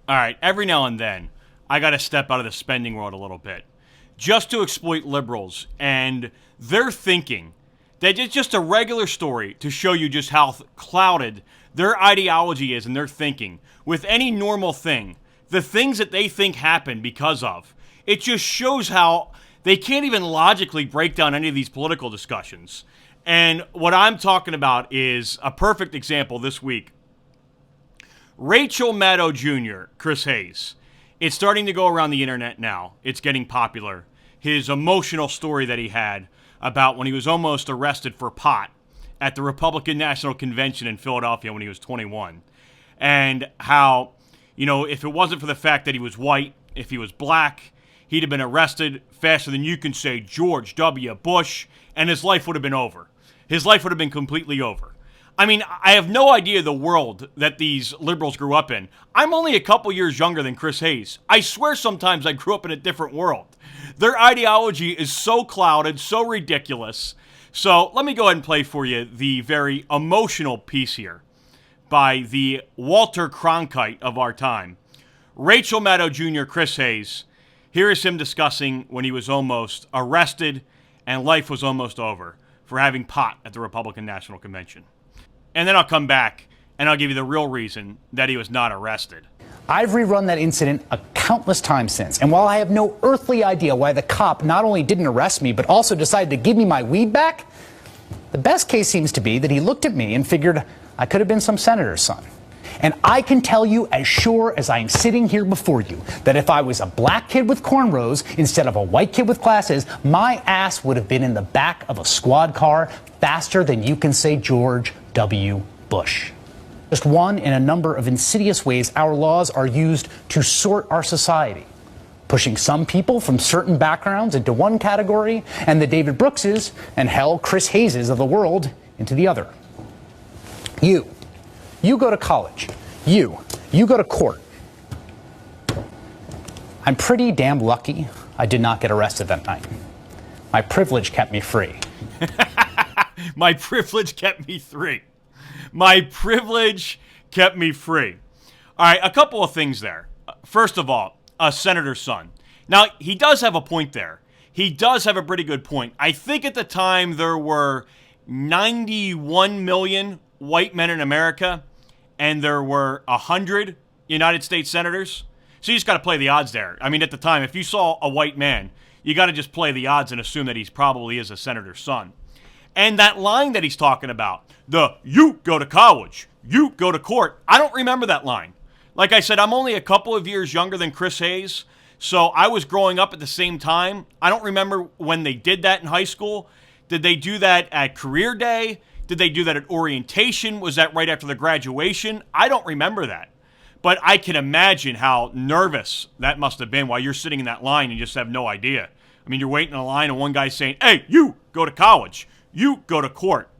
All right, every now and then, I got to step out of the spending world a little bit just to exploit liberals and their thinking. That it's just a regular story to show you just how clouded their ideology is and their thinking with any normal thing. The things that they think happen because of. It just shows how they can't even logically break down any of these political discussions. And what I'm talking about is a perfect example this week. Rachel Maddow Jr., Chris Hayes. It's starting to go around the internet now. It's getting popular. His emotional story that he had about when he was almost arrested for pot at the Republican National Convention in Philadelphia when he was 21. And how, if it wasn't for the fact that he was white, if he was black, he'd have been arrested faster than you can say George W. Bush, and his life would have been over. His life would have been completely over. I mean, I have no idea the world that these liberals grew up in. I'm only a couple years younger than Chris Hayes. I swear sometimes I grew up in a different world. Their ideology is so clouded, so ridiculous. So let me go ahead and play for you the very emotional piece here by the Walter Cronkite of our time. Rachel Maddow Jr., Chris Hayes. Here is him discussing when he was almost arrested and life was almost over for having pot at the Republican National Convention. And then I'll come back and I'll give you the real reason that he was not arrested. I've rerun that incident a countless times since, and while I have no earthly idea why the cop not only didn't arrest me, but also decided to give me my weed back, the best case seems to be that he looked at me and figured I could have been some senator's son. And I can tell you as sure as I am sitting here before you that if I was a black kid with cornrows instead of a white kid with glasses, my ass would have been in the back of a squad car faster than you can say George W. Bush. Just one in a number of insidious ways our laws are used to sort our society, pushing some people from certain backgrounds into one category and the David Brookses and hell, Chris Hayeses of the world into the other. You go to college. You go to court. I'm pretty damn lucky I did not get arrested that night. My privilege kept me free. My privilege kept me free. My privilege kept me free. All right, a couple of things there. First of all, a senator's son. Now, he does have a point there. He does have a pretty good point. I think at the time there were 91 million white men in America, and there were 100 United States senators. So you just got to play the odds there. I mean, at the time, if you saw a white man, you got to just play the odds and assume that he probably is a senator's son. And that line that he's talking about, you go to college, you go to court, I don't remember that line. Like I said, I'm only a couple of years younger than Chris Hayes, so I was growing up at the same time. I don't remember when they did that in high school. Did they do that at career day? Did they do that at orientation? Was that right after the graduation? I don't remember that. But I can imagine how nervous that must have been while you're sitting in that line and you just have no idea. I mean, you're waiting in a line and one guy's saying, hey, you go to college. You go to court.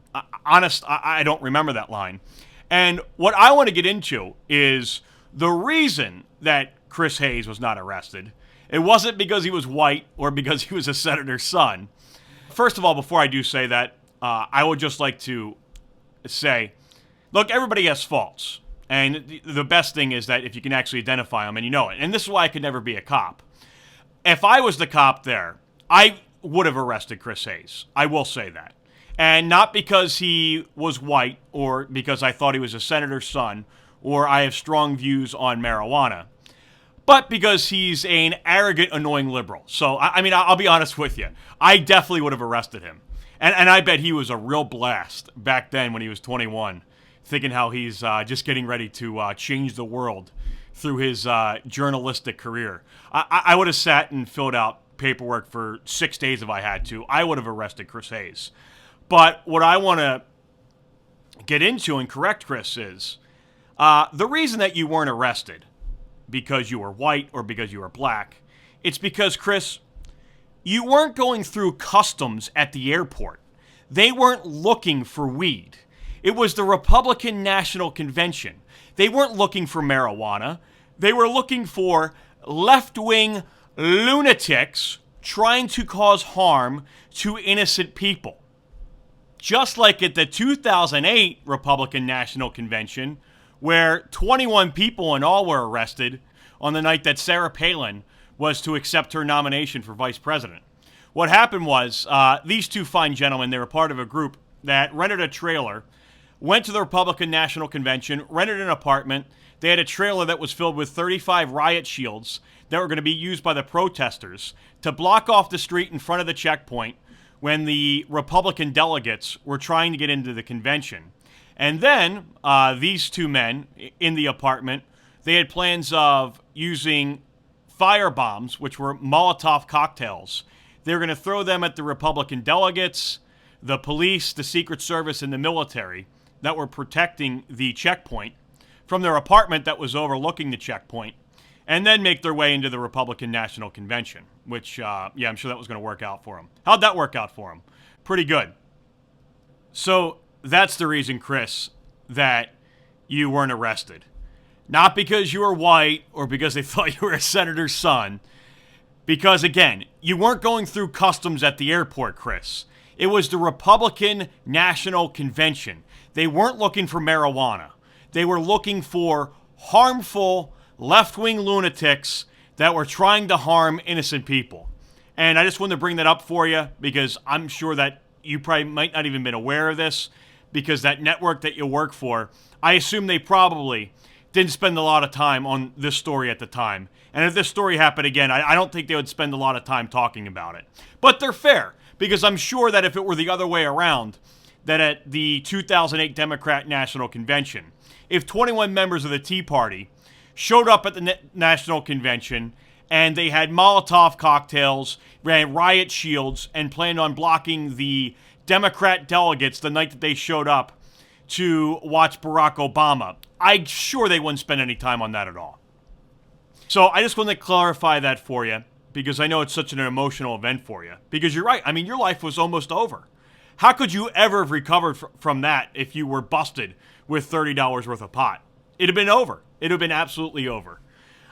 I don't remember that line. And what I want to get into is the reason that Chris Hayes was not arrested. It wasn't because he was white or because he was a senator's son. First of all, before I do say that, I would just like to say, look, everybody has faults. And the best thing is that if you can actually identify them and you know it. And this is why I could never be a cop. If I was the cop there, I would have arrested Chris Hayes. I will say that. And not because he was white or because I thought he was a senator's son or I have strong views on marijuana, but because he's an arrogant, annoying liberal. So, I mean, I'll be honest with you. I definitely would have arrested him. And I bet he was a real blast back then when he was 21, thinking how he's just getting ready to change the world through his journalistic career. I would have sat and filled out paperwork for 6 days if I had to. I would have arrested Chris Hayes. But what I want to get into and correct Chris is the reason that you weren't arrested because you were white or because you were black, it's because, Chris, you weren't going through customs at the airport. They weren't looking for weed. It was the Republican National Convention. They weren't looking for marijuana. They were looking for left-wing lunatics trying to cause harm to innocent people. Just like at the 2008 Republican National Convention, where 21 people in all were arrested on the night that Sarah Palin was to accept her nomination for vice president. What happened was these two fine gentlemen, they were part of a group that rented a trailer, went to the Republican National Convention, rented an apartment. They had a trailer that was filled with 35 riot shields that were going to be used by the protesters to block off the street in front of the checkpoint when the Republican delegates were trying to get into the convention. And then these two men in the apartment, they had plans of using fire bombs, which were Molotov cocktails. They were going to throw them at the Republican delegates, the police, the Secret Service, and the military that were protecting the checkpoint from their apartment that was overlooking the checkpoint, and then make their way into the Republican National Convention, which, I'm sure that was going to work out for them. How'd that work out for them? Pretty good. So that's the reason, Chris, that you weren't arrested. Not because you were white or because they thought you were a senator's son. Because, again, you weren't going through customs at the airport, Chris. It was the Republican National Convention. They weren't looking for marijuana. They were looking for harmful left-wing lunatics that were trying to harm innocent people. And I just wanted to bring that up for you because I'm sure that you probably might not even been aware of this because that network that you work for, I assume they probably didn't spend a lot of time on this story at the time. And if this story happened again, I don't think they would spend a lot of time talking about it. But they're fair because I'm sure that if it were the other way around, that at the 2008 Democrat National Convention, if 21 members of the Tea Party showed up at the National Convention and they had Molotov cocktails, ran riot shields, and planned on blocking the Democrat delegates the night that they showed up to watch Barack Obama, I'm sure they wouldn't spend any time on that at all. So I just want to clarify that for you because I know it's such an emotional event for you. Because you're right. I mean, your life was almost over. How could you ever have recovered from that if you were busted with $30 worth of pot? It'd have been over. It'd have been absolutely over.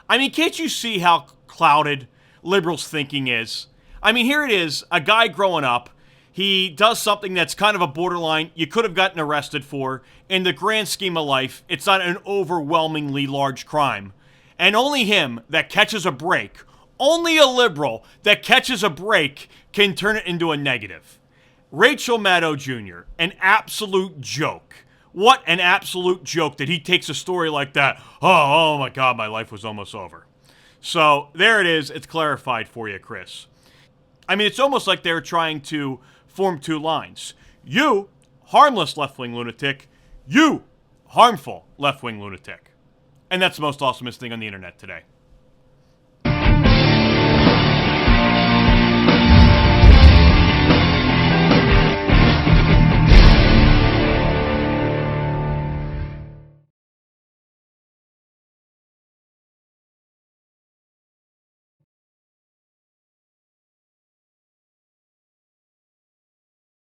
I mean, can't you see how clouded liberals' thinking is? I mean, here it is, a guy growing up. He does something that's kind of a borderline you could have gotten arrested for. In the grand scheme of life, it's not an overwhelmingly large crime. And only him that catches a break, only a liberal that catches a break can turn it into a negative. Rachel Maddow Jr., an absolute joke. What an absolute joke that he takes a story like that. Oh my God, my life was almost over. So there it is. It's clarified for you, Chris. I mean, it's almost like they're trying to form two lines. You, harmless left-wing lunatic. You, harmful left-wing lunatic. And that's the most awesomest thing on the internet today.